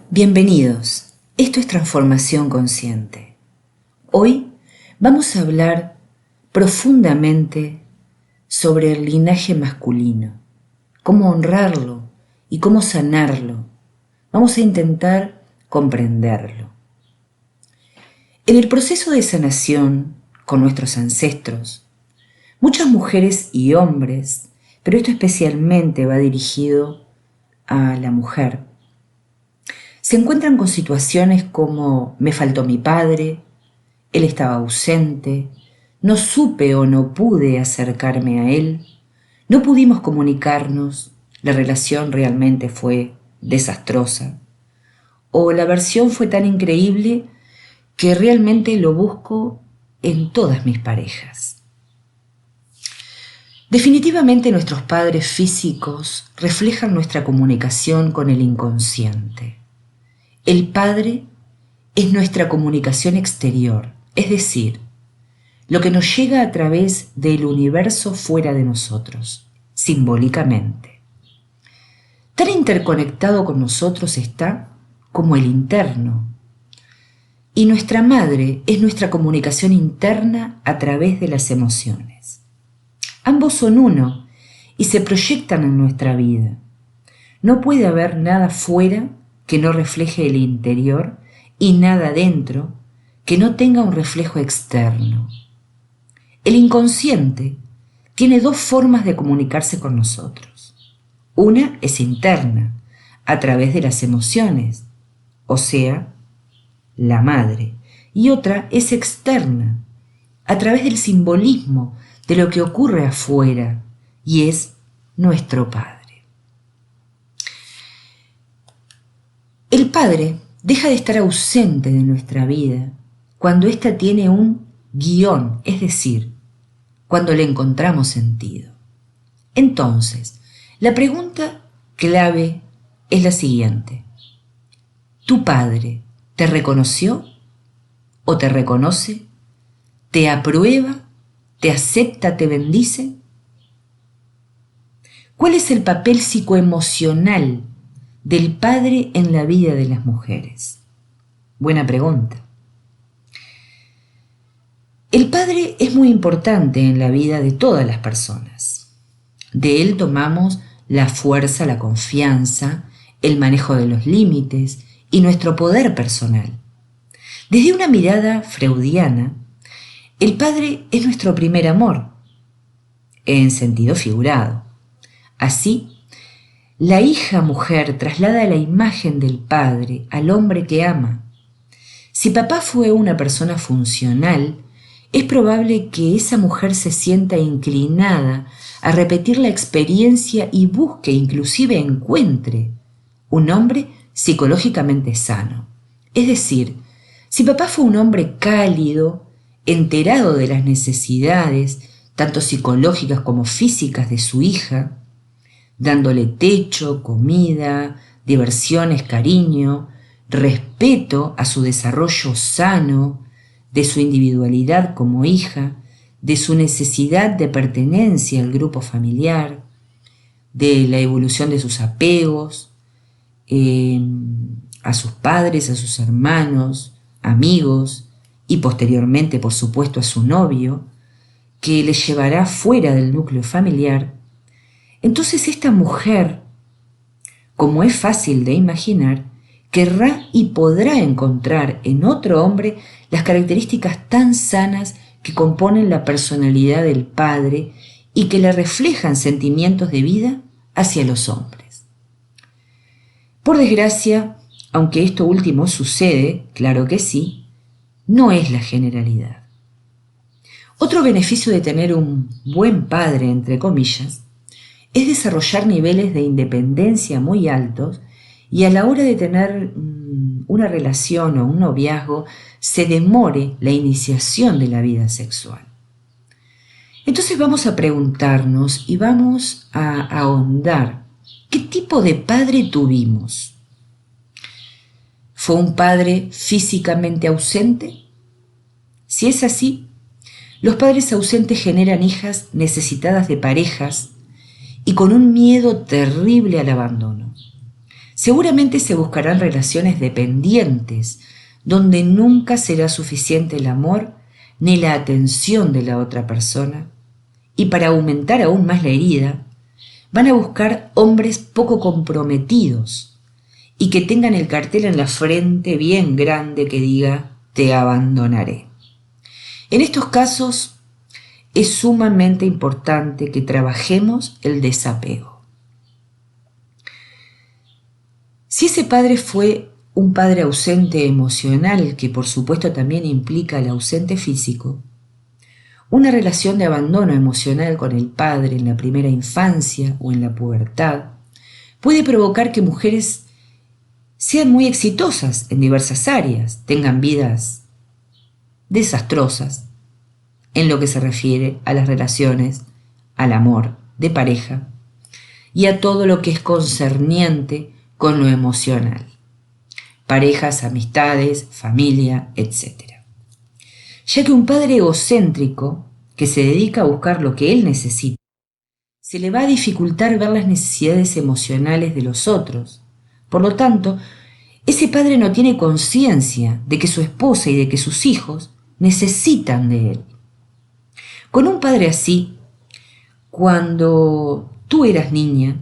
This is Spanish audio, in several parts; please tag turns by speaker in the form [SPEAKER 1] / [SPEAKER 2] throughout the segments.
[SPEAKER 1] Bienvenidos, esto es Transformación Consciente. Hoy vamos a hablar profundamente sobre el linaje masculino, cómo honrarlo y cómo sanarlo. Vamos a intentar comprenderlo. En el proceso de sanación con nuestros ancestros, muchas mujeres y hombres, pero esto especialmente va dirigido a la mujer, se encuentran con situaciones como me faltó mi padre, él estaba ausente, no supe o no pude acercarme a él, no pudimos comunicarnos, la relación realmente fue desastrosa, o la versión fue tan increíble que realmente lo busco en todas mis parejas. Definitivamente nuestros padres físicos reflejan nuestra comunicación con el inconsciente. El Padre es nuestra comunicación exterior, es decir, lo que nos llega a través del universo fuera de nosotros, simbólicamente. Tan interconectado con nosotros está como el interno. Y nuestra madre es nuestra comunicación interna a través de las emociones. Ambos son uno y se proyectan en nuestra vida. No puede haber nada fuera que no refleje el interior y nada dentro que no tenga un reflejo externo. El inconsciente tiene dos formas de comunicarse con nosotros. Una es interna, a través de las emociones, o sea, la madre, y otra es externa, a través del simbolismo de lo que ocurre afuera, y es nuestro Padre. El Padre deja de estar ausente de nuestra vida cuando ésta tiene un guión, es decir, cuando le encontramos sentido. Entonces, la pregunta clave es la siguiente. ¿Tu Padre te reconoció o te reconoce? ¿Te aprueba? ¿Te acepta? ¿Te bendice? ¿Cuál es el papel psicoemocional del padre en la vida de las mujeres? Buena pregunta. El padre es muy importante en la vida de todas las personas. De él tomamos la fuerza, la confianza, el manejo de los límites y nuestro poder personal. Desde una mirada freudiana, el padre es nuestro primer amor, en sentido figurado. Así, la hija mujer traslada la imagen del padre al hombre que ama. Si papá fue una persona funcional, es probable que esa mujer se sienta inclinada a repetir la experiencia y busque, inclusive encuentre, un hombre psicológicamente sano. Es decir, si papá fue un hombre cálido, enterado de las necesidades, tanto psicológicas como físicas de su hija, dándole techo, comida, diversiones, cariño, respeto a su desarrollo sano, de su individualidad como hija, de su necesidad de pertenencia al grupo familiar, de la evolución de sus apegos a sus padres, a sus hermanos, amigos y posteriormente, por supuesto, a su novio, que le llevará fuera del núcleo familiar. Entonces esta mujer, como es fácil de imaginar, querrá y podrá encontrar en otro hombre las características tan sanas que componen la personalidad del padre y que le reflejan sentimientos de vida hacia los hombres. Por desgracia, aunque esto último sucede, claro que sí, no es la generalidad. Otro beneficio de tener un buen padre, entre comillas, es desarrollar niveles de independencia muy altos y a la hora de tener una relación o un noviazgo se demore la iniciación de la vida sexual. Entonces vamos a preguntarnos y vamos a ahondar ¿qué tipo de padre tuvimos? ¿Fue un padre físicamente ausente? Si es así, los padres ausentes generan hijas necesitadas de parejas y con un miedo terrible al abandono. Seguramente se buscarán relaciones dependientes, donde nunca será suficiente el amor ni la atención de la otra persona, y para aumentar aún más la herida, van a buscar hombres poco comprometidos y que tengan el cartel en la frente bien grande que diga «te abandonaré». En estos casos es sumamente importante que trabajemos el desapego. Si ese padre fue un padre ausente emocional, que por supuesto también implica el ausente físico, una relación de abandono emocional con el padre en la primera infancia o en la pubertad puede provocar que mujeres sean muy exitosas en diversas áreas, tengan vidas desastrosas en lo que se refiere a las relaciones, al amor de pareja y a todo lo que es concerniente con lo emocional, parejas, amistades, familia, etc. Ya que un padre egocéntrico que se dedica a buscar lo que él necesita, se le va a dificultar ver las necesidades emocionales de los otros. Por lo tanto, ese padre no tiene conciencia de que su esposa y de que sus hijos necesitan de él. Con un padre así, cuando tú eras niña,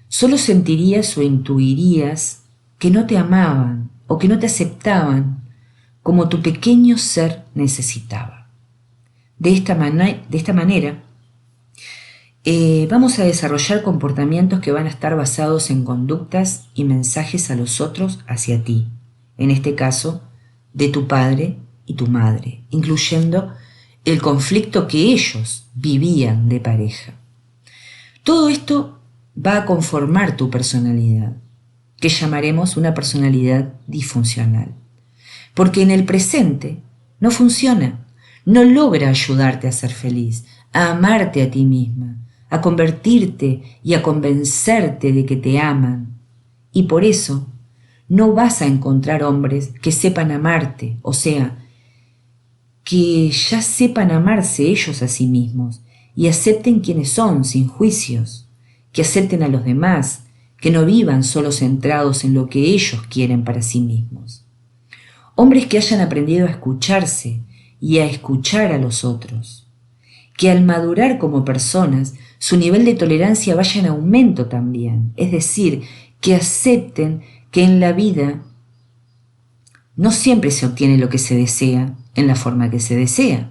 [SPEAKER 1] solo sentirías o intuirías que no te amaban o que no te aceptaban como tu pequeño ser necesitaba. De esta manera, vamos a desarrollar comportamientos que van a estar basados en conductas y mensajes a los otros hacia ti, en este caso, de tu padre y tu madre, incluyendo el conflicto que ellos vivían de pareja. Todo esto va a conformar tu personalidad, que llamaremos una personalidad disfuncional. Porque en el presente no funciona, no logra ayudarte a ser feliz, a amarte a ti misma, a convertirte y a convencerte de que te aman. Y por eso no vas a encontrar hombres que sepan amarte, o sea, que ya sepan amarse ellos a sí mismos y acepten quienes son sin juicios, que acepten a los demás, que no vivan solo centrados en lo que ellos quieren para sí mismos. Hombres que hayan aprendido a escucharse y a escuchar a los otros, que al madurar como personas su nivel de tolerancia vaya en aumento también, es decir, que acepten que en la vida no siempre se obtiene lo que se desea en la forma que se desea,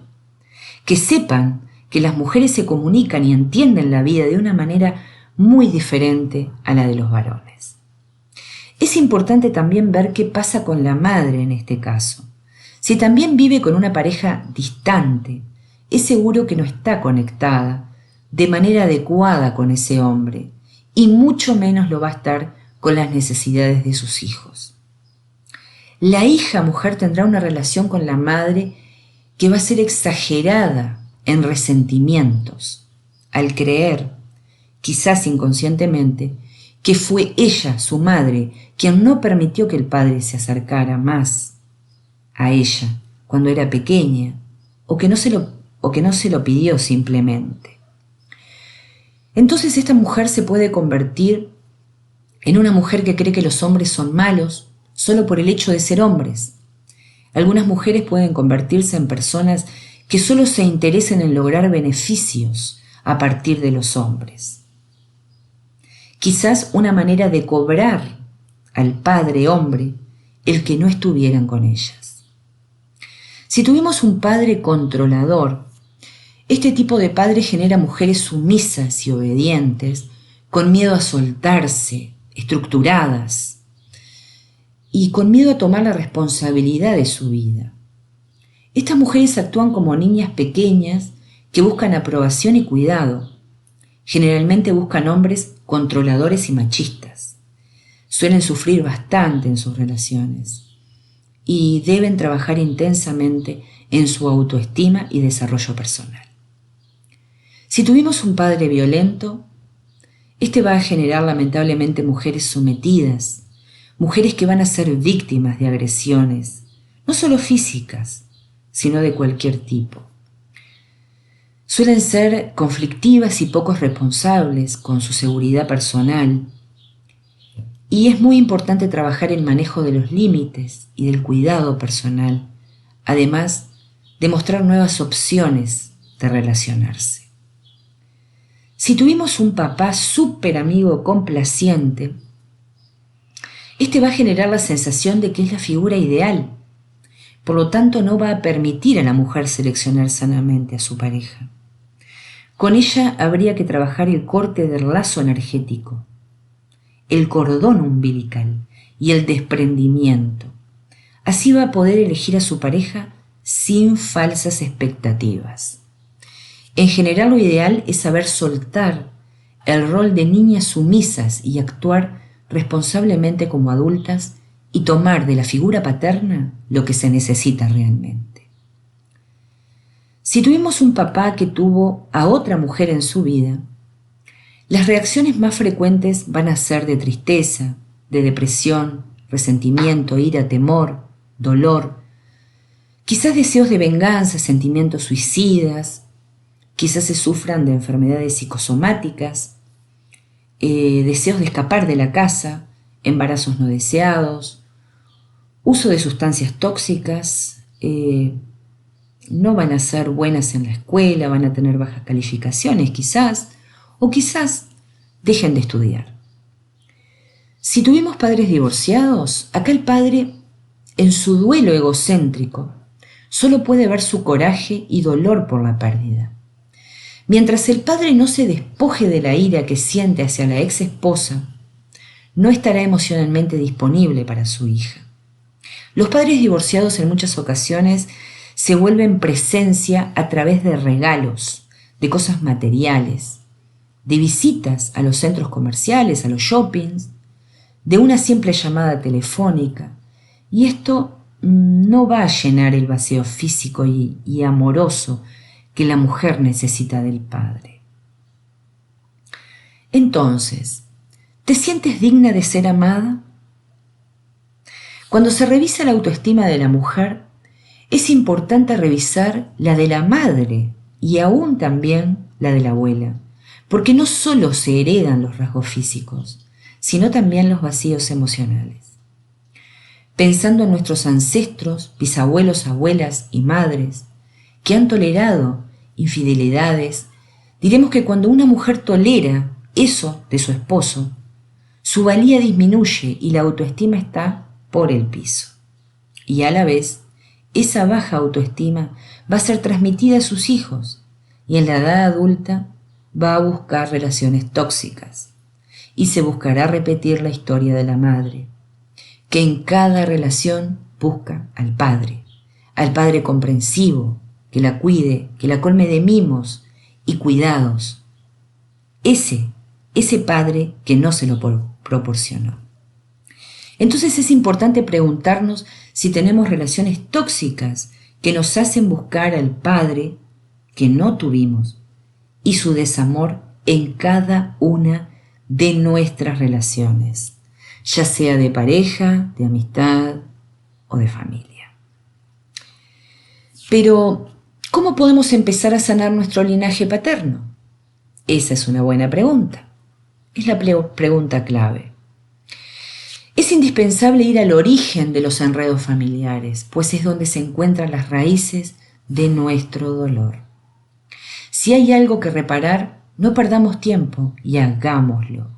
[SPEAKER 1] que sepan que las mujeres se comunican y entienden la vida de una manera muy diferente a la de los varones. Es importante también ver qué pasa con la madre en este caso. Si también vive con una pareja distante, es seguro que no está conectada de manera adecuada con ese hombre y mucho menos lo va a estar con las necesidades de sus hijos. La hija mujer tendrá una relación con la madre que va a ser exagerada en resentimientos, al creer, quizás inconscientemente, que fue ella, su madre, quien no permitió que el padre se acercara más a ella cuando era pequeña, o que no se lo pidió simplemente. Entonces esta mujer se puede convertir en una mujer que cree que los hombres son malos solo por el hecho de ser hombres. Algunas mujeres pueden convertirse en personas que solo se interesen en lograr beneficios a partir de los hombres. Quizás una manera de cobrar al padre hombre el que no estuvieran con ellas. Si tuvimos un padre controlador, este tipo de padre genera mujeres sumisas y obedientes, con miedo a soltarse, estructuradas, y con miedo a tomar la responsabilidad de su vida. Estas mujeres actúan como niñas pequeñas que buscan aprobación y cuidado. Generalmente buscan hombres controladores y machistas. Suelen sufrir bastante en sus relaciones y deben trabajar intensamente en su autoestima y desarrollo personal. Si tuvimos un padre violento, este va a generar lamentablemente mujeres sometidas, mujeres que van a ser víctimas de agresiones, no solo físicas, sino de cualquier tipo. Suelen ser conflictivas y poco responsables con su seguridad personal Y es muy importante trabajar el manejo de los límites y del cuidado personal, además de mostrar nuevas opciones de relacionarse. Si tuvimos un papá súper amigo complaciente, este va a generar la sensación de que es la figura ideal. Por lo tanto, no va a permitir a la mujer seleccionar sanamente a su pareja. Con ella habría que trabajar el corte del lazo energético, el cordón umbilical y el desprendimiento. Así va a poder elegir a su pareja sin falsas expectativas. En general, lo ideal es saber soltar el rol de niñas sumisas y actuar responsablemente como adultas y tomar de la figura paterna lo que se necesita realmente. Si tuvimos un papá que tuvo a otra mujer en su vida, las reacciones más frecuentes van a ser de tristeza, de depresión, resentimiento, ira, temor, dolor, quizás deseos de venganza, sentimientos suicidas, quizás se sufran de enfermedades psicosomáticas, deseos de escapar de la casa, embarazos no deseados, uso de sustancias tóxicas, no van a ser buenas en la escuela, van a tener bajas calificaciones quizás, o quizás dejen de estudiar. Si tuvimos padres divorciados, acá el padre, en su duelo egocéntrico, solo puede ver su coraje y dolor por la pérdida. Mientras el padre no se despoje de la ira que siente hacia la ex esposa, no estará emocionalmente disponible para su hija. Los padres divorciados en muchas ocasiones se vuelven presencia a través de regalos, de cosas materiales, de visitas a los centros comerciales, a los shoppings, de una simple llamada telefónica. Y esto no va a llenar el vacío físico y amoroso que la mujer necesita del padre. Entonces, ¿te sientes digna de ser amada? Cuando se revisa la autoestima de la mujer, es importante revisar la de la madre y aún también la de la abuela, porque no solo se heredan los rasgos físicos, sino también los vacíos emocionales. Pensando en nuestros ancestros, bisabuelos, abuelas y madres, que han tolerado infidelidades, diremos que cuando una mujer tolera eso de su esposo, su valía disminuye y la autoestima está por el piso. Y a la vez, esa baja autoestima va a ser transmitida a sus hijos y en la edad adulta va a buscar relaciones tóxicas y se buscará repetir la historia de la madre, que en cada relación busca al padre comprensivo, que la cuide, que la colme de mimos y cuidados. Ese padre que no se lo proporcionó. Entonces es importante preguntarnos si tenemos relaciones tóxicas que nos hacen buscar al padre que no tuvimos y su desamor en cada una de nuestras relaciones, ya sea de pareja, de amistad o de familia. Pero, ¿cómo podemos empezar a sanar nuestro linaje paterno? Esa es una buena pregunta. Es la pregunta clave. Es indispensable ir al origen de los enredos familiares, pues es donde se encuentran las raíces de nuestro dolor. Si hay algo que reparar, no perdamos tiempo y hagámoslo.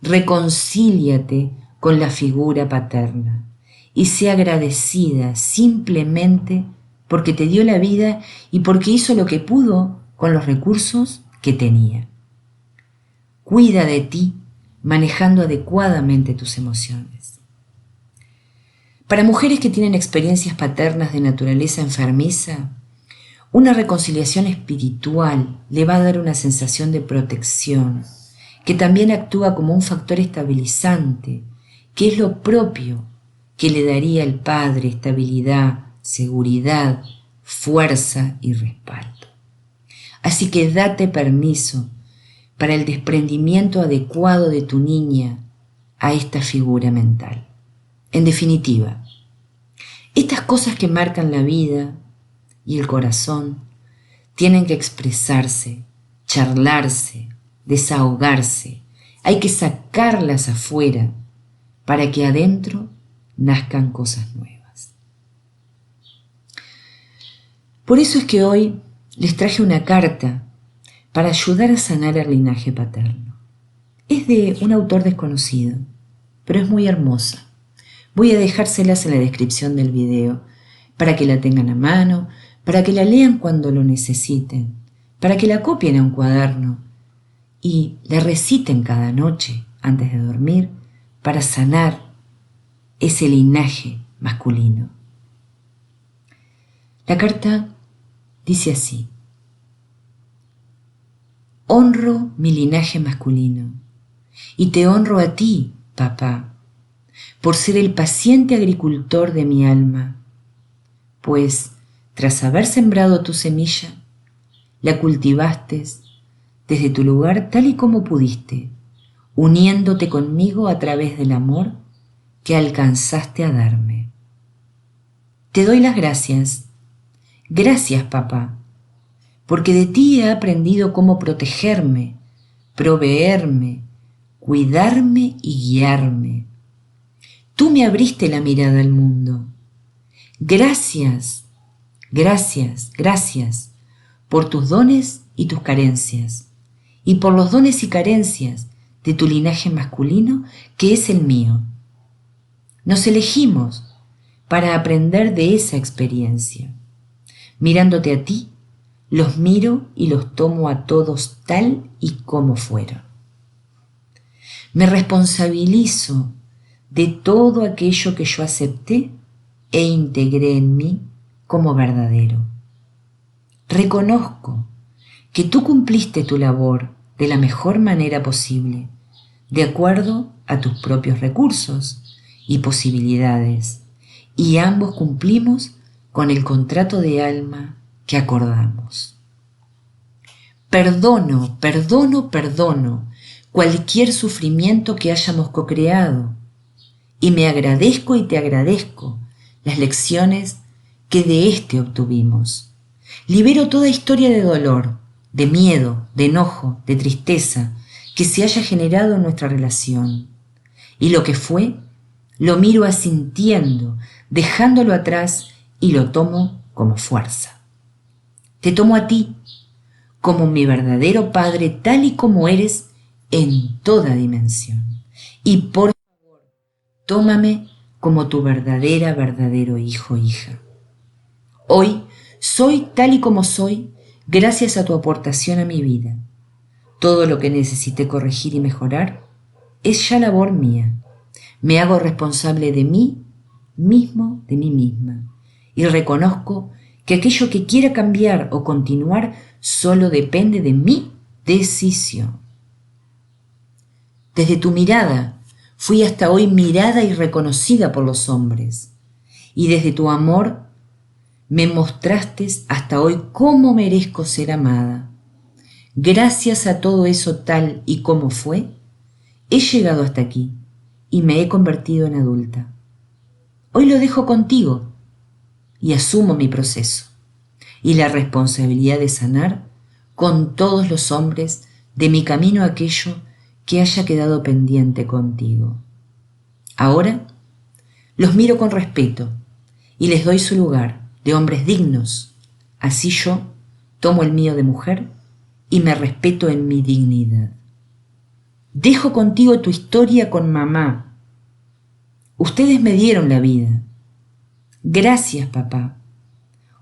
[SPEAKER 1] Reconcíliate con la figura paterna y sea agradecida simplemente porque te dio la vida y porque hizo lo que pudo con los recursos que tenía. Cuida de ti manejando adecuadamente tus emociones. Para mujeres que tienen experiencias paternas de naturaleza enfermiza, una reconciliación espiritual le va a dar una sensación de protección, que también actúa como un factor estabilizante, que es lo propio que le daría al padre estabilidad, seguridad, fuerza y respaldo. Así que date permiso para el desprendimiento adecuado de tu niña a esta figura mental. En definitiva, estas cosas que marcan la vida y el corazón tienen que expresarse, charlarse, desahogarse. Hay que sacarlas afuera para que adentro nazcan cosas nuevas. Por eso es que hoy les traje una carta para ayudar a sanar el linaje paterno. Es de un autor desconocido, pero es muy hermosa. Voy a dejárselas en la descripción del video para que la tengan a mano, para que la lean cuando lo necesiten, para que la copien a un cuaderno y la reciten cada noche antes de dormir para sanar ese linaje masculino. La carta dice así: honro mi linaje masculino y te honro a ti, papá, por ser el paciente agricultor de mi alma, pues tras haber sembrado tu semilla, la cultivaste desde tu lugar tal y como pudiste, uniéndote conmigo a través del amor que alcanzaste a darme. Te doy las gracias. Gracias, papá, porque de ti he aprendido cómo protegerme, proveerme, cuidarme y guiarme. Tú me abriste la mirada al mundo. Gracias, gracias, gracias por tus dones y tus carencias, y por los dones y carencias de tu linaje masculino que es el mío. Nos elegimos para aprender de esa experiencia. Mirándote a ti, los miro y los tomo a todos tal y como fueron. Me responsabilizo de todo aquello que yo acepté e integré en mí como verdadero. Reconozco que tú cumpliste tu labor de la mejor manera posible, de acuerdo a tus propios recursos y posibilidades, y ambos cumplimos con el contrato de alma que acordamos. Perdono cualquier sufrimiento que hayamos co-creado, y me agradezco y te agradezco las lecciones que de éste obtuvimos. Libero toda historia de dolor, de miedo, de enojo, de tristeza que se haya generado en nuestra relación. Y lo que fue, lo miro asintiendo, dejándolo atrás y lo tomo como fuerza. Te tomo a ti como mi verdadero padre tal y como eres en toda dimensión. Y por favor, tómame como tu verdadero hijo, hija. Hoy soy tal y como soy gracias a tu aportación a mi vida. Todo lo que necesité corregir y mejorar es ya labor mía. Me hago responsable de mí mismo, de mí misma, y reconozco que aquello que quiera cambiar o continuar solo depende de mi decisión. Desde tu mirada fui hasta hoy mirada y reconocida por los hombres, y desde tu amor me mostraste hasta hoy cómo merezco ser amada. Gracias a todo eso tal y como fue, he llegado hasta aquí y me he convertido en adulta. Hoy lo dejo contigo y asumo mi proceso y la responsabilidad de sanar con todos los hombres de mi camino aquello que haya quedado pendiente contigo. Ahora los miro con respeto y les doy su lugar de hombres dignos. Así yo tomo el mío de mujer y me respeto en mi dignidad. Dejo contigo tu historia con mamá. Ustedes me dieron la vida. Gracias, papá.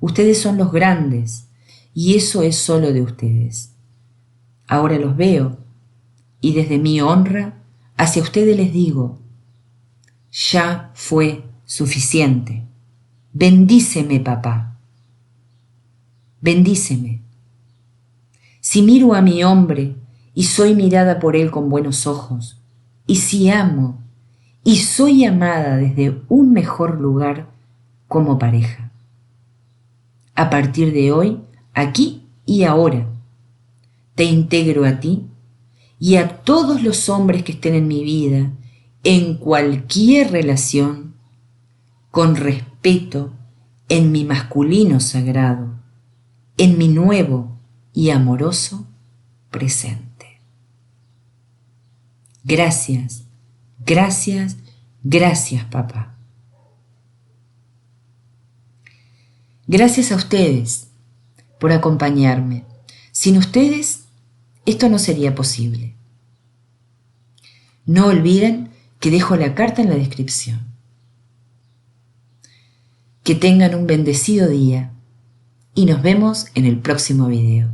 [SPEAKER 1] Ustedes son los grandes y eso es solo de ustedes. Ahora los veo y desde mi honra hacia ustedes les digo, ya fue suficiente. Bendíceme, papá. Bendíceme. Si miro a mi hombre y soy mirada por él con buenos ojos, y si amo y soy amada desde un mejor lugar como pareja. A partir de hoy, aquí y ahora, te integro a ti y a todos los hombres que estén en mi vida, en cualquier relación, con respeto, en mi masculino sagrado, en mi nuevo y amoroso presente. Gracias, gracias, Gracias, papá. Gracias a ustedes por acompañarme. Sin ustedes, esto no sería posible. No olviden que dejo la carta en la descripción. Que tengan un bendecido día y nos vemos en el próximo video.